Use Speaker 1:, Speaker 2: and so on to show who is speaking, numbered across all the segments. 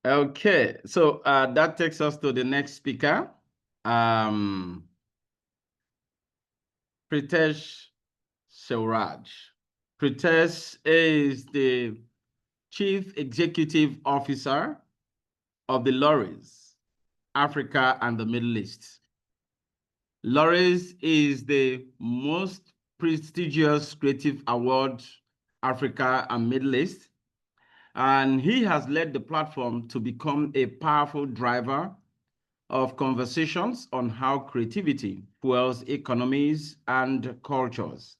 Speaker 1: Okay, so that takes us to the next speaker, um, Preetesh Sewraj. Preetesh is the Chief Executive Officer of the Lorries, Africa and the Middle East. Lorries is the most prestigious creative award Africa and Middle East, and he has led the platform to become a powerful driver of conversations on how creativity fuels economies and cultures.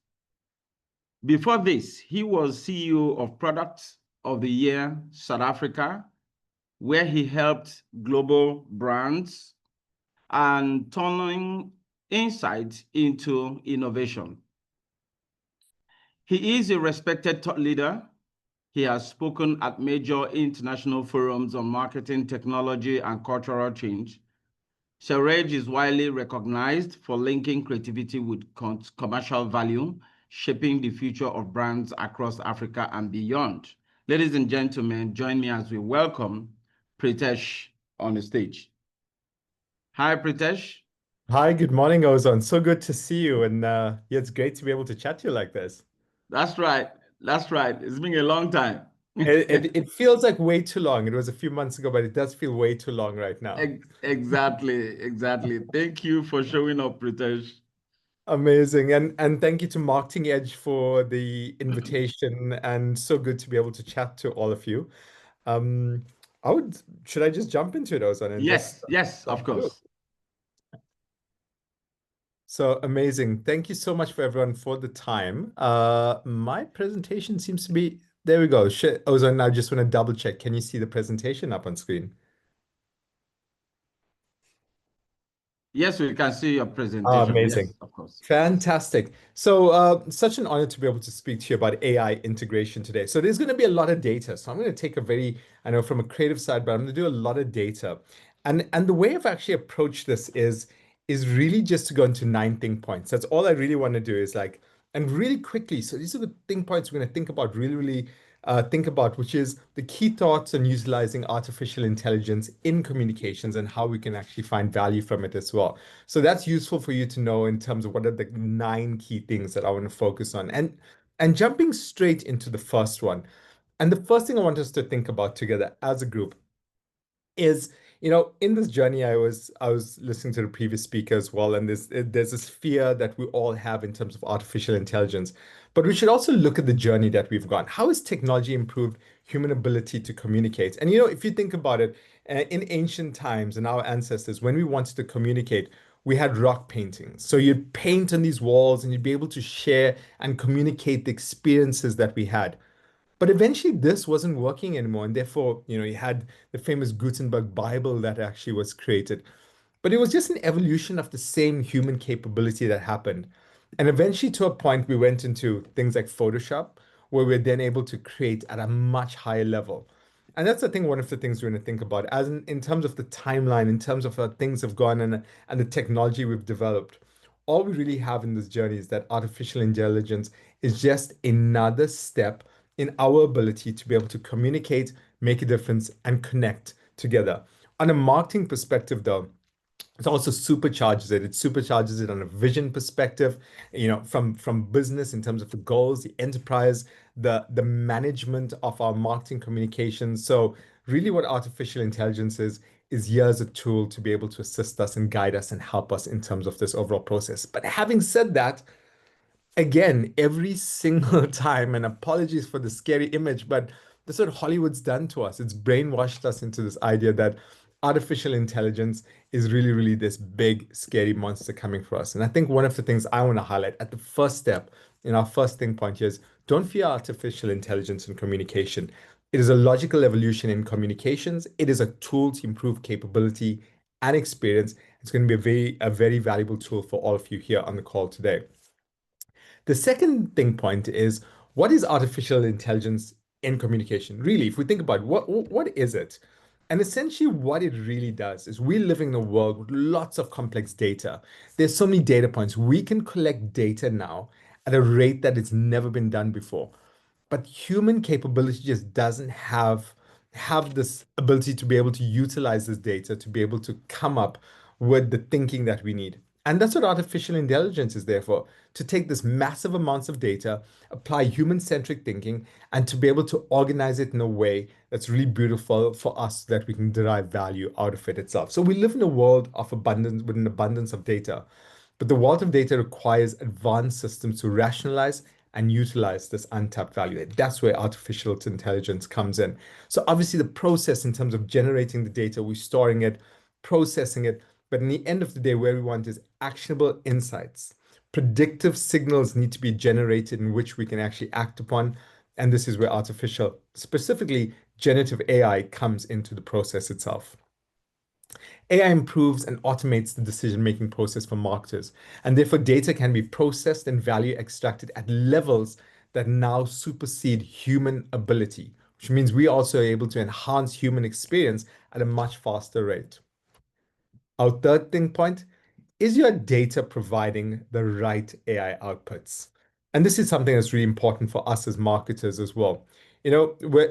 Speaker 1: Before this, he was CEO of Product of the Year South Africa, where he helped global brands and turning insight into innovation. He is a respected thought leader. He has spoken at major international forums on marketing, technology, and cultural change. Sewraj is widely recognized for linking creativity with commercial value, shaping the future of brands across Africa and beyond. Ladies and gentlemen, join me as we welcome Preetesh on the stage. Hi, Preetesh.
Speaker 2: Hi, good morning, Ozone. So good to see you. And yeah, it's great to be able to chat to you like this.
Speaker 1: That's right. That's right. It's been a long time.
Speaker 2: It feels like way too long. It was a few months ago, but it does feel way too long right now.
Speaker 1: Exactly, exactly. Thank you for showing up, Preetesh.
Speaker 2: Amazing. And thank you to Marketing Edge for the invitation and so good to be able to chat to all of you. Um, should I just jump into it, Ozone, and just
Speaker 1: Yes, yes,
Speaker 2: talk
Speaker 1: of
Speaker 2: through?
Speaker 1: course.
Speaker 2: So amazing. Thank you so much for everyone for the time. My presentation seems to be, there we go. Ozone, I just want to double check. Can you see the presentation up on screen?
Speaker 1: Yes, we can see your presentation.
Speaker 2: Amazing.
Speaker 1: Yes, of course.
Speaker 2: Fantastic. So, such an honor to be able to speak to you about AI integration today. So, there's going to be a lot of data. So, I'm going to take a very, I know from a creative side, but I'm going to do a lot of data. And the way I've actually approached this is really just to go into 9 think points. That's all I really want to do is like, and really quickly. So, these are the think points we're going to think about, really think about, which is the key thoughts on utilizing artificial intelligence in communications and how we can actually find value from it as well. So that's useful for you to know in terms of what are the 9 key things that I want to focus on. And jumping straight into the first one. And the first thing I want us to think about together as a group is, in this journey, I was listening to the previous speaker as well, and there's this fear that we all have in terms of artificial intelligence. But we should also look at the journey that we've gone. How has technology improved human ability to communicate? And if you think about it, in ancient times and our ancestors, when we wanted to communicate, we had rock paintings. So you'd paint on these walls and you'd be able to share and communicate the experiences that we had. But eventually, this wasn't working anymore. And therefore, you had the famous Gutenberg Bible that actually was created. But it was just an evolution of the same human capability that happened. And eventually, to a point, we went into things like Photoshop, where we're then able to create at a much higher level. And that's, I think, one of the things we're going to think about as in terms of the timeline, in terms of how things have gone and the technology we've developed. All we really have in this journey is that artificial intelligence is just another step in our ability to be able to communicate, make a difference, and connect together. On a marketing perspective, though, it also supercharges it. It supercharges it on a vision perspective, from business in terms of the goals, the enterprise, the management of our marketing communications. So really what artificial intelligence is here as a tool to be able to assist us and guide us and help us in terms of this overall process. But having said that, again, every single time, and apologies for the scary image, but that's what Hollywood's done to us. It's brainwashed us into this idea that artificial intelligence is really, really this big, scary monster coming for us. And I think one of the things I want to highlight at the first step in our first thing point here is don't fear artificial intelligence in communication. It is a logical evolution in communications. It is a tool to improve capability and experience. It's going to be a very valuable tool for all of you here on the call today. The second thing point is what is artificial intelligence in communication? Really, if we think about what is it? And essentially what it really does is we live in a world with lots of complex data. There's so many data points. We can collect data now at a rate that it's never been done before. But human capability just doesn't have have this ability to be able to utilize this data to be able to come up with the thinking that we need. And that's what artificial intelligence is there for, to take this massive amounts of data, apply human-centric thinking, and to be able to organize it in a way that's really beautiful for us so that we can derive value out of it itself. So we live in a world of abundance, with an abundance of data. But the wealth of data requires advanced systems to rationalize and utilize this untapped value. That's where artificial intelligence comes in. So obviously the process in terms of generating the data, we're storing it, processing it, but in the end of the day, where we want is actionable insights. Predictive signals need to be generated in which we can actually act upon. And this is where artificial, specifically generative AI, comes into the process itself. AI improves and automates the decision-making process for marketers, and therefore data can be processed and value extracted at levels that now supersede human ability, which means we also are able to enhance human experience at a much faster rate. Our third thing point is your data providing the right AI outputs? And this is something that's really important for us as marketers as well.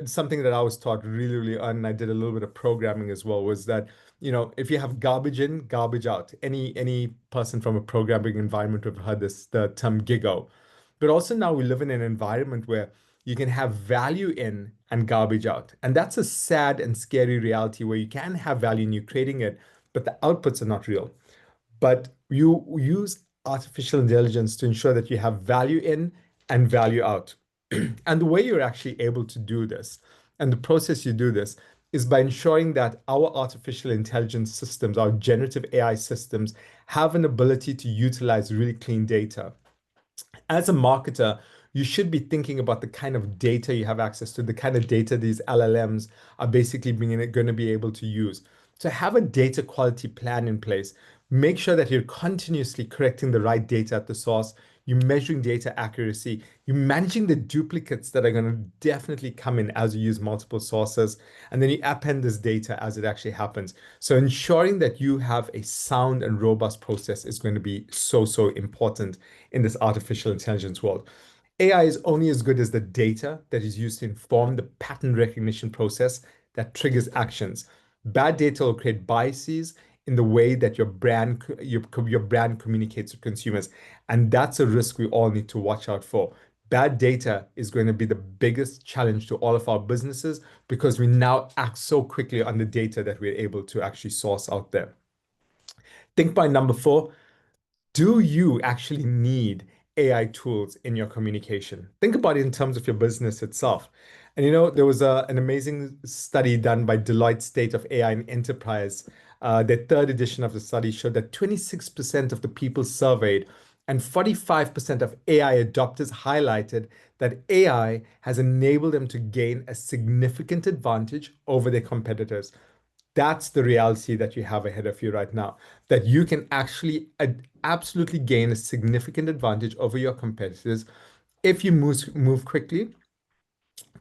Speaker 2: Something that I was taught really, really early, and I did a little bit of programming as well, was that, if you have garbage in, garbage out. Any person from a programming environment would have heard the term GIGO. But also now we live in an environment where you can have value in and garbage out. And that's a sad and scary reality where you can have value and you're creating it, but the outputs are not real. But you use artificial intelligence to ensure that you have value in and value out. And the way you're actually able to do this, and the process you do this, is by ensuring that our artificial intelligence systems, our generative AI systems, have an ability to utilize really clean data. As a marketer, you should be thinking about the kind of data you have access to, the kind of data these LLMs are basically going to be able to use. So have a data quality plan in place. Make sure that you're continuously correcting the right data at the source. You're measuring data accuracy. You're managing the duplicates that are going to definitely come in as you use multiple sources. And then you append this data as it actually happens. So ensuring that you have a sound and robust process is going to be so, so important in this artificial intelligence world. AI is only as good as the data that is used to inform the pattern recognition process that triggers actions. Bad data will create biases in the way that your brand communicates with consumers, and that's a risk we all need to watch out for. Bad data is going to be the biggest challenge to all of our businesses because we now act so quickly on the data that we're able to actually source out there. Think by number 4, do you actually need AI tools in your communication? Think about it in terms of your business itself. And there was an amazing study done by Deloitte State of AI and Enterprise. Their third edition of the study showed that 26% of the people surveyed and 45% of AI adopters highlighted that AI has enabled them to gain a significant advantage over their competitors. That's the reality that you have ahead of you right now, that you can actually absolutely gain a significant advantage over your competitors if you move quickly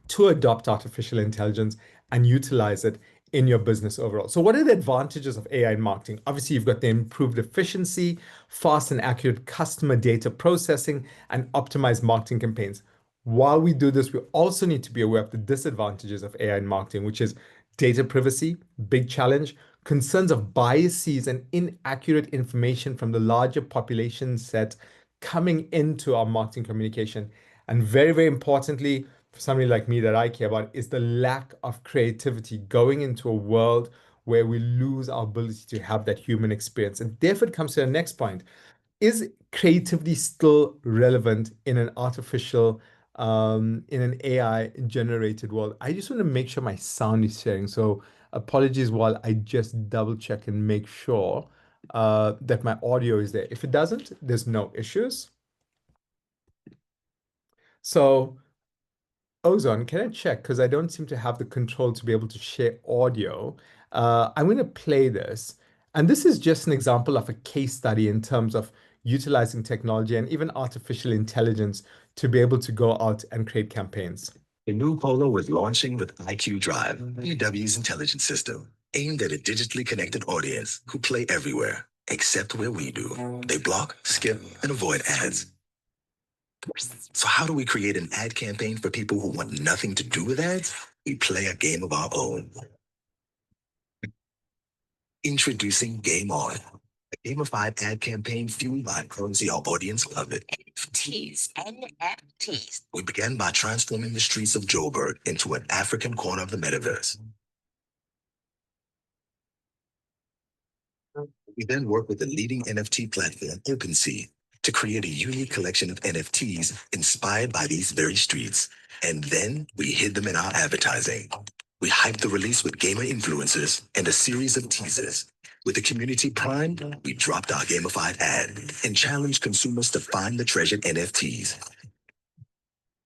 Speaker 2: to adopt artificial intelligence and utilize it in your business overall. So what are the advantages of AI in marketing? Obviously, you've got the improved efficiency, fast and accurate customer data processing, and optimized marketing campaigns. While we do this, we also need to be aware of the disadvantages of AI in marketing, which is data privacy, big challenge, concerns of biases and inaccurate information from the larger population set coming into our marketing communication. And very, very importantly, for somebody like me that I care about, is the lack of creativity going into a world where we lose our ability to have that human experience. And therefore, it comes to the next point. Is creativity still relevant in an in an AI generated world? I just want to make sure my sound is sharing. So apologies while I just double check and make sure that my audio is there. If it doesn't, there's no issues. So Ozone, can I check? Because I don't seem to have the control to be able to share audio. I'm going to play this. And this is just an example of a case study in terms of utilizing technology and even artificial intelligence to be able to go out and create campaigns.
Speaker 3: The new Polo is launching with IQ Drive, VW's intelligence system, aimed at a digitally connected audience who play everywhere, except where we do. They block, skip, and avoid ads. So how do we create an ad campaign for people who want nothing to do with ads? We play a game of our own. Introducing Game On, a gamified ad campaign fueled by currency our audience love it. NFTs, NFTs. We began by transforming the streets of Joburg into an African corner of the metaverse. We then worked with the leading NFT platform, OpenSea, to create a unique collection of NFTs inspired by these very streets. And then we hid them in our advertising. We hyped the release with gamer influencers and a series of teasers. With the community primed, we dropped our gamified ad and challenged consumers to find the treasured NFTs.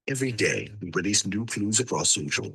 Speaker 3: Every day, we release new clues across social.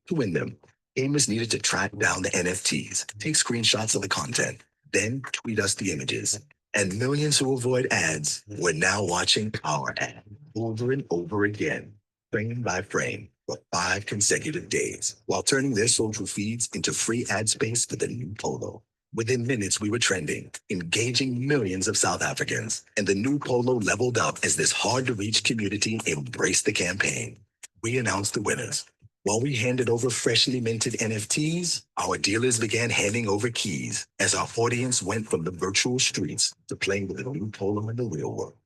Speaker 3: To win them, gamers needed to track down the NFTs, take screenshots of the content, then tweet us the images. And millions who avoid ads were now watching our ad over and over again, frame by frame, for 5 consecutive days, while turning their social feeds into free ad space for the new polo. Within minutes, we were trending, engaging millions of South Africans, and the new polo leveled up as this hard-to-reach community embraced the campaign. We announced the winners. While we handed over freshly minted NFTs, our dealers began handing over keys as our audience went from the virtual streets to playing with the new polo in the real world.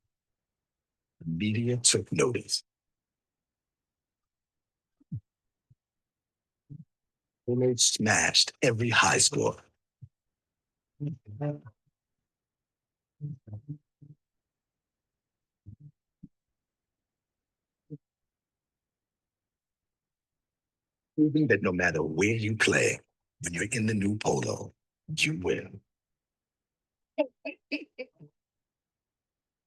Speaker 3: The media took notice. They smashed every high score. Proving that no matter where you play, when you're in the new polo, you win.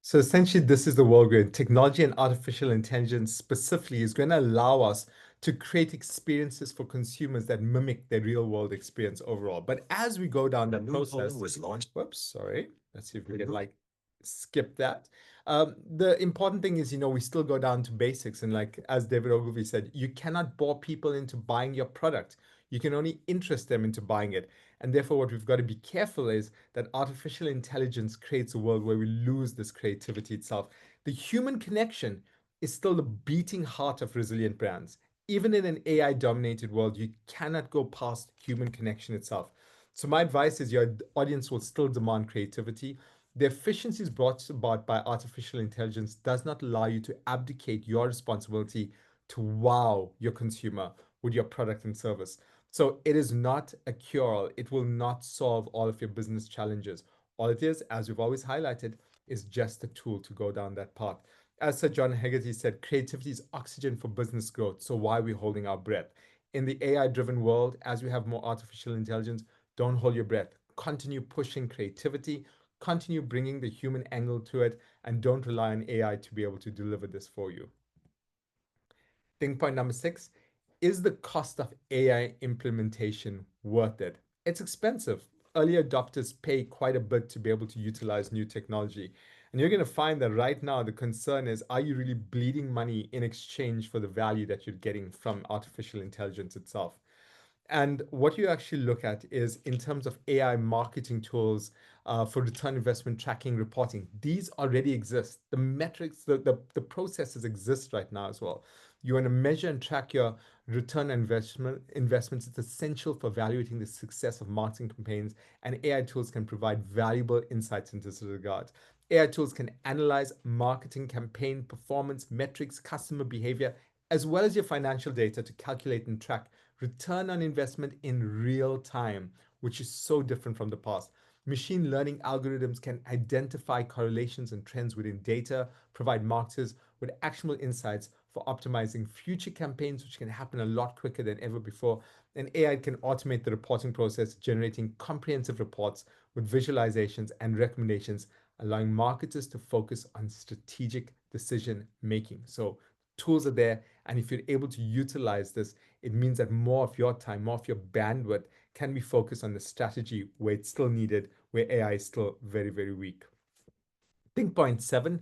Speaker 2: So essentially, this is the world we're in. Technology and artificial intelligence specifically is going to allow us to create experiences for consumers that mimic their real world experience overall. But as we go down that process,
Speaker 3: was launched.
Speaker 2: whoops, sorry. Let's see if we can like skip that. The important thing is, we still go down to basics. And like, as David Ogilvy said, you cannot bore people into buying your product. You can only interest them into buying it. And therefore, what we've got to be careful is that artificial intelligence creates a world where we lose this creativity itself. The human connection is still the beating heart of resilient brands. Even in an AI dominated world, you cannot go past human connection itself. So, my advice is your audience will still demand creativity. The efficiencies brought about by artificial intelligence does not allow you to abdicate your responsibility to wow your consumer with your product and service. So it is not a cure-all. It will not solve all of your business challenges. All it is, as we've always highlighted, is just a tool to go down that path. As Sir John Hegarty said, creativity is oxygen for business growth. So why are we holding our breath? In the AI-driven world, as we have more artificial intelligence, don't hold your breath. Continue pushing creativity, continue bringing the human angle to it, and don't rely on AI to be able to deliver this for you. Thing point number 6, is the cost of AI implementation worth it? It's expensive. Early adopters pay quite a bit to be able to utilize new technology. And you're going to find that right now the concern is, are you really bleeding money in exchange for the value that you're getting from artificial intelligence itself? And what you actually look at is in terms of AI marketing tools for return investment tracking reporting. These already exist. The metrics, the processes exist right now as well. You want to measure and track your return investments. It's essential for evaluating the success of marketing campaigns, and AI tools can provide valuable insights into this regard. AI tools can analyze marketing campaign performance, metrics, customer behavior, as well as your financial data to calculate and track return on investment in real time, which is so different from the past. Machine learning algorithms can identify correlations and trends within data, provide marketers with actionable insights for optimizing future campaigns, which can happen a lot quicker than ever before. And AI can automate the reporting process, generating comprehensive reports with visualizations and recommendations, allowing marketers to focus on strategic decision making. So tools are there, and if you're able to utilize this, it means that more of your time, more of your bandwidth can be focused on the strategy where it's still needed, where AI is still very, very weak. Think point 7,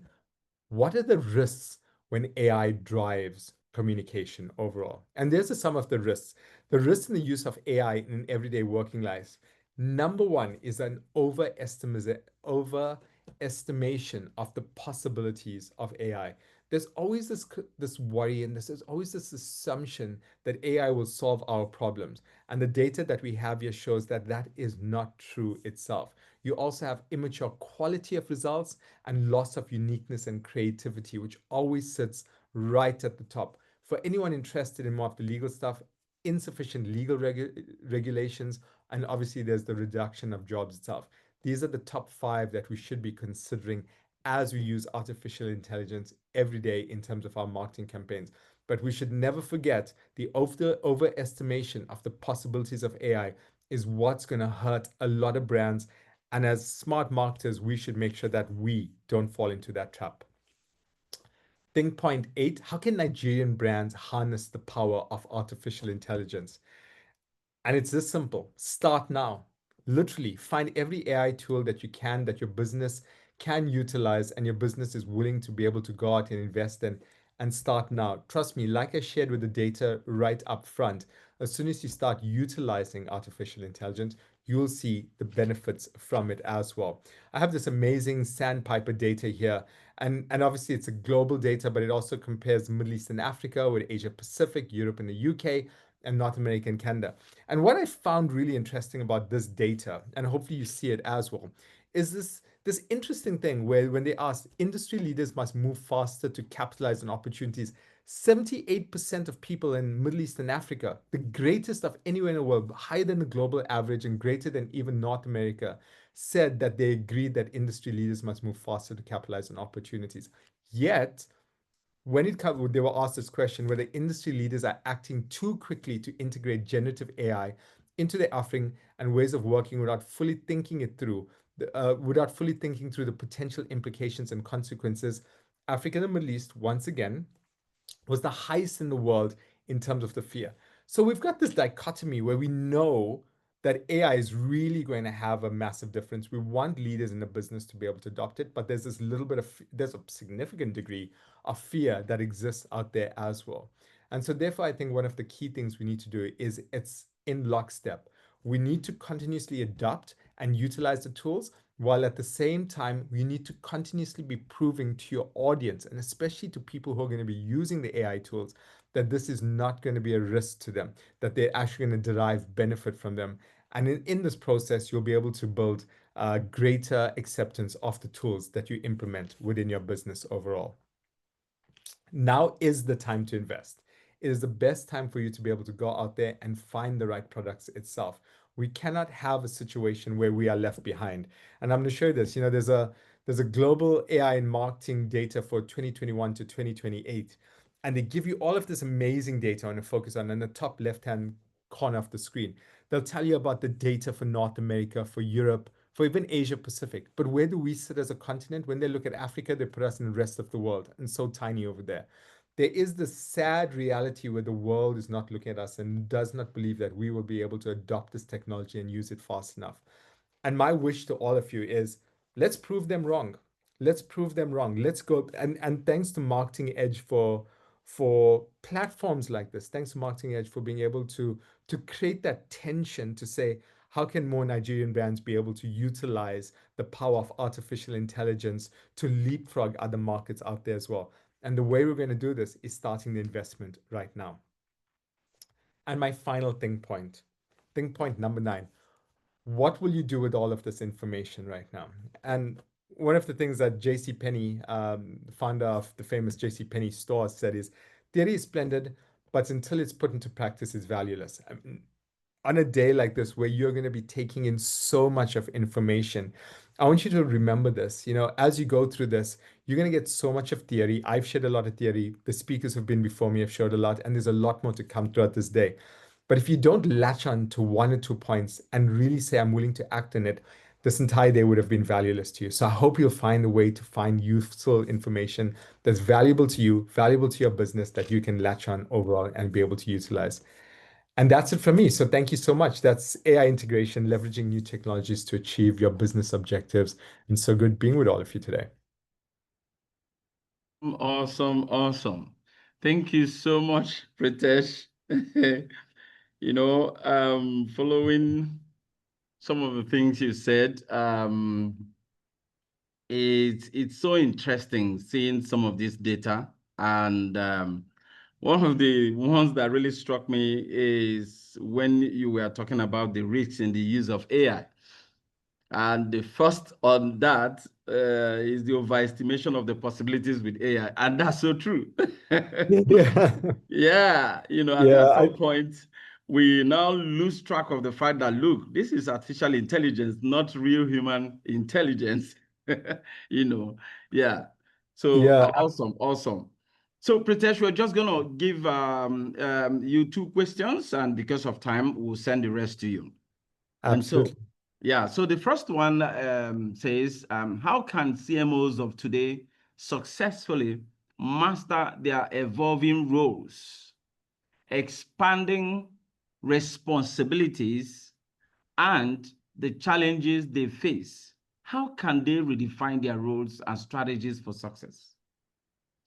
Speaker 2: what are the risks when AI drives communication overall? And there's a sum of the risks. The risks in the use of AI in everyday working life. Number 1 is an overestimation of the possibilities of AI. there's always this worry, and there's always this assumption that AI will solve our problems. And the data that we have here shows that that is not true itself. You also have immature quality of results and loss of uniqueness and creativity, which always sits right at the top. For anyone interested in more of the legal stuff, insufficient legal regulations, and obviously there's the reduction of jobs itself. These are the top 5 that we should be considering as we use artificial intelligence every day in terms of our marketing campaigns. But we should never forget the overestimation of the possibilities of AI is what's going to hurt a lot of brands. And as smart marketers, we should make sure that we don't fall into that trap. Think point 8, how can Nigerian brands harness the power of artificial intelligence? And it's this simple. Start now. Literally, find every AI tool that you can, that your business can utilize, and your business is willing to be able to go out and invest in, and start now. Trust me, like I shared with the data right up front, as soon as you start utilizing artificial intelligence, you'll see the benefits from it as well. I have this amazing Sandpiper data here, and obviously it's a global data, but it also compares Middle East and Africa with Asia Pacific, Europe and the UK, and North America and Canada. And what I found really interesting about this data, and hopefully you see it as well, is this interesting thing where when they asked industry leaders must move faster to capitalize on opportunities, 78% of people in Middle East and Africa, the greatest of anywhere in the world, higher than the global average and greater than even North America, said that they agreed that industry leaders must move faster to capitalize on opportunities. Yet, when they were asked this question whether industry leaders are acting too quickly to integrate generative AI into their offering and ways of working without fully thinking it through, without fully thinking through the potential implications and consequences, Africa and the Middle East, once again, was the highest in the world in terms of the fear. So we've got this dichotomy where we know that AI is really going to have a massive difference. We want leaders in the business to be able to adopt it, but there's this little bit of, there's a significant degree of fear that exists out there as well. And so therefore, I think one of the key things we need to do is it's in lockstep. We need to continuously adopt and utilize the tools, while at the same time, you need to continuously be proving to your audience, and especially to people who are going to be using the AI tools, that this is not going to be a risk to them, that they're actually going to derive benefit from them. And in this process, you'll be able to build greater acceptance of the tools that you implement within your business overall. Now is the time to invest. It is the best time for you to be able to go out there and find the right products itself. We cannot have a situation where we are left behind. And I'm going to show you this. You know, there's a global AI and marketing data for 2021 to 2028. And they give you all of this amazing data on to focus on in the top left-hand corner of the screen. They'll tell you about the data for North America, for Europe, for even Asia Pacific. But where do we sit as a continent? When they look at Africa, they put us in the rest of the world, and so tiny over there. There is this sad reality where the world is not looking at us and does not believe that we will be able to adopt this technology and use it fast enough. And my wish to all of you is let's prove them wrong. Let's prove them wrong. Let's go, and thanks to Marketing Edge for platforms like this. Thanks to Marketing Edge for being able to create that tension to say, how can more Nigerian brands be able to utilize the power of artificial intelligence to leapfrog other markets out there as well? And the way we're going to do this is starting the investment right now. And my final think point number 9, what will you do with all of this information right now? And one of the things that J.C. Penney, founder of the famous J.C. Penney store, said is, theory is splendid, but until it's put into practice, it's valueless. I mean, on a day like this where you're going to be taking in so much of information, I want you to remember this. You know, as you go through this, you're going to get so much of theory. I've shared a lot of theory. The speakers who've been before me have shared a lot, and there's a lot more to come throughout this day. But if you don't latch on to 1 or 2 points and really say, I'm willing to act on it, this entire day would have been valueless to you. So I hope you'll find a way to find useful information that's valuable to you, valuable to your business, that you can latch on overall and be able to utilize. And that's it for me. So thank you so much. That's AI integration, leveraging new technologies to achieve your business objectives. And so good being with all of you today.
Speaker 1: Awesome, awesome. Thank you so much, Preetesh. Following some of the things you said, it's so interesting seeing some of this data And one of the ones that really struck me is when you were talking about the risks in the use of AI. And the first on that is the overestimation of the possibilities with AI. And that's so true.
Speaker 2: Yeah.
Speaker 1: Yeah,
Speaker 2: Yeah,
Speaker 1: at some point, we now lose track of the fact that, look, this is artificial intelligence, not real human intelligence. You know, yeah. So
Speaker 2: yeah,
Speaker 1: awesome, awesome. So, Preetesh, we're just going to give you two questions, and because of time, we'll send the rest to you. And so,
Speaker 2: absolutely.
Speaker 1: yeah, so the first one says, how can CMOs of today successfully master their evolving roles, expanding responsibilities, and the challenges they face? How can they redefine their roles and strategies for success?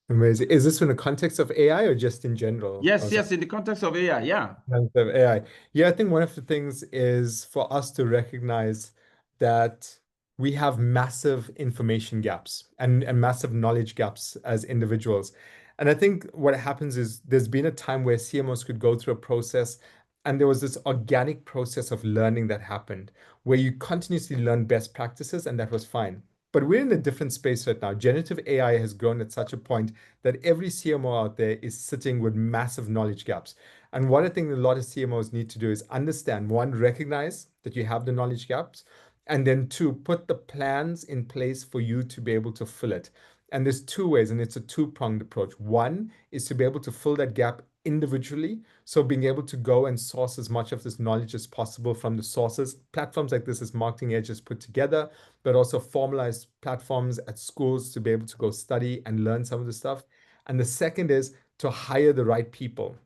Speaker 2: Amazing. Is this in the context of AI or just in general?
Speaker 1: Yes, yes, in the context of AI, yeah.
Speaker 2: Terms of AI. Yeah, I think one of the things is for us to recognize that we have massive information gaps and massive knowledge gaps as individuals. And I think what happens is there's been a time where CMOs could go through a process and there was this organic process of learning that happened where you continuously learn best practices and that was fine. But we're in a different space right now. Generative AI has grown at such a point that every CMO out there is sitting with massive knowledge gaps. And what I think a lot of CMOs need to do is understand, one, recognize that you have the knowledge gaps, and then two, put the plans in place for you to be able to fill it. And there's two ways, and it's a two-pronged approach. One is to be able to fill that gap individually. So being able to go and source as much of this knowledge as possible from the sources. Platforms like this as Marketing Edge is put together, but also formalized platforms at schools to be able to go study and learn some of the stuff. And the second is to hire the right people,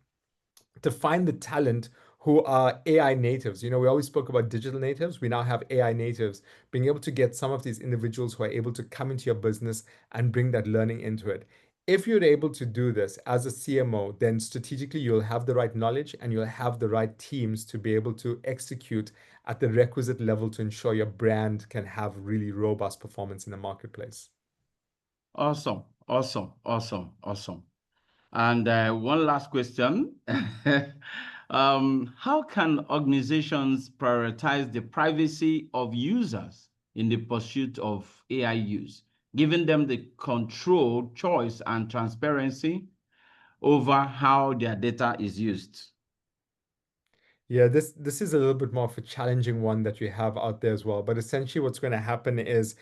Speaker 2: to find the talent who are AI natives. We always spoke about digital natives. We now have AI natives, being able to get some of these individuals who are able to come into your business and bring that learning into it. If you're able to do this as a CMO, then strategically you'll have the right knowledge and you'll have the right teams to be able to execute at the requisite level to ensure your brand can have really robust performance in the marketplace.
Speaker 1: Awesome, awesome, awesome, awesome. And one last question. How can organizations prioritize the privacy of users in the pursuit of AI use, giving them the control, choice, and transparency over how their data is used?
Speaker 2: Yeah, this is a little bit more of a challenging one that we have out there as well. But essentially, what's going to happen is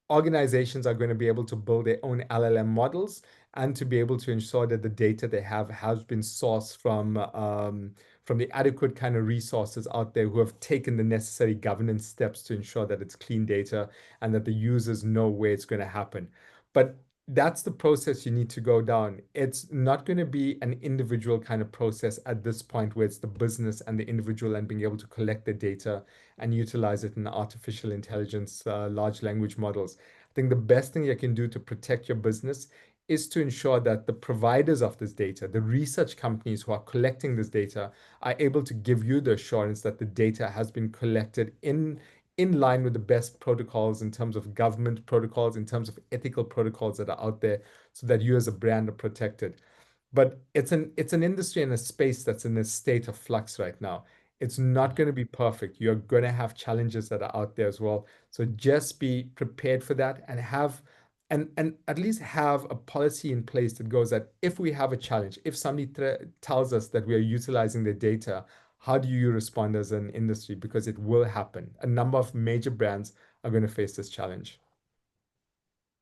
Speaker 2: organizations are going to be able to build their own LLM models and to be able to ensure that the data they have has been sourced from the adequate kind of resources out there who have taken the necessary governance steps to ensure that it's clean data and that the users know where it's going to happen. But that's the process you need to go down. It's not going to be an individual kind of process at this point where it's the business and the individual and being able to collect the data and utilize it in artificial intelligence, large language models. I think the best thing you can do to protect your business is to ensure that the providers of this data, the research companies who are collecting this data, are able to give you the assurance that the data has been collected in line with the best protocols in terms of government protocols, in terms of ethical protocols that are out there, so that you as a brand are protected. But it's an industry and a space that's in a state of flux right now. It's not going to be perfect. You're going to have challenges that are out there as well. So just be prepared for that and have and at least have a policy in place that goes that if we have a challenge, if somebody tells us that we are utilizing the data, how do you respond as an industry? Because it will happen. A number of major brands are going to face this challenge.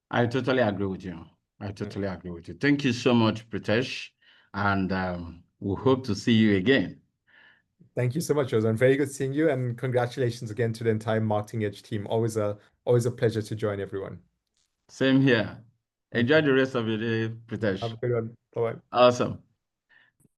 Speaker 1: I totally agree with you. I
Speaker 2: Yeah.
Speaker 1: totally agree with you. Thank you so much, Pritesh. And we hope to see you again.
Speaker 2: Thank you so much, Ozan. Very good seeing you, and congratulations again to the entire Marketing Edge team. Always a pleasure to join everyone.
Speaker 1: Same here.
Speaker 2: Thank
Speaker 1: Enjoy
Speaker 2: you.
Speaker 1: the rest of your day,
Speaker 2: Have
Speaker 1: Pritesh.
Speaker 2: a good one. Bye bye.
Speaker 1: Awesome.